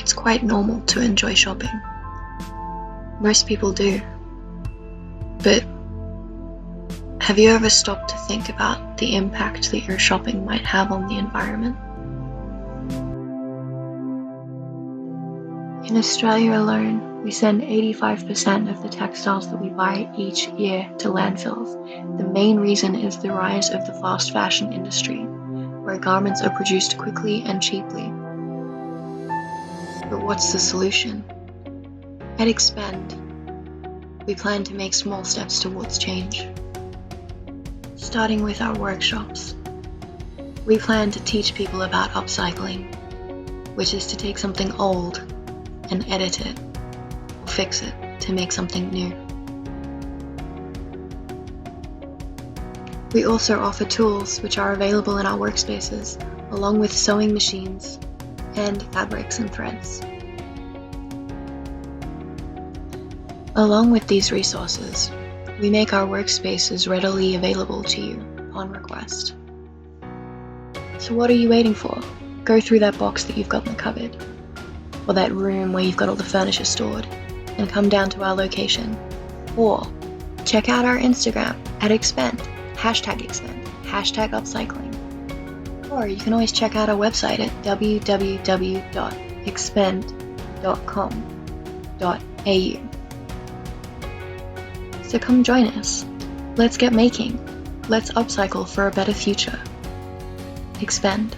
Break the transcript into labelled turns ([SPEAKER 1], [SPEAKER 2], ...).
[SPEAKER 1] It's quite normal to enjoy shopping. Most people do. But have you ever stopped to think about the impact that your shopping might have on the environment? In Australia alone, we send 85% of the textiles that we buy each year to landfills. The main reason is the rise of the fast fashion industry, where garments are produced quickly and cheaply. But what's the solution? At Exxpend, we plan to make small steps towards change. Starting with our workshops, we plan to teach people about upcycling, which is to take something old and edit it, or fix it to make something new. We also offer tools which are available in our workspaces, along with sewing machines and fabrics and threads. Along with these resources, we make our workspaces readily available to you upon request. So what are you waiting for? Go through that box that you've got in the cupboard, or that room where you've got all the furniture stored, and come down to our location. Or check out our Instagram at Exxpend, #Exxpend, #upcycling. Or you can always check out our website at www.exxpend.com.au. So come join us. Let's get making. Let's upcycle for a better future. Exxpend.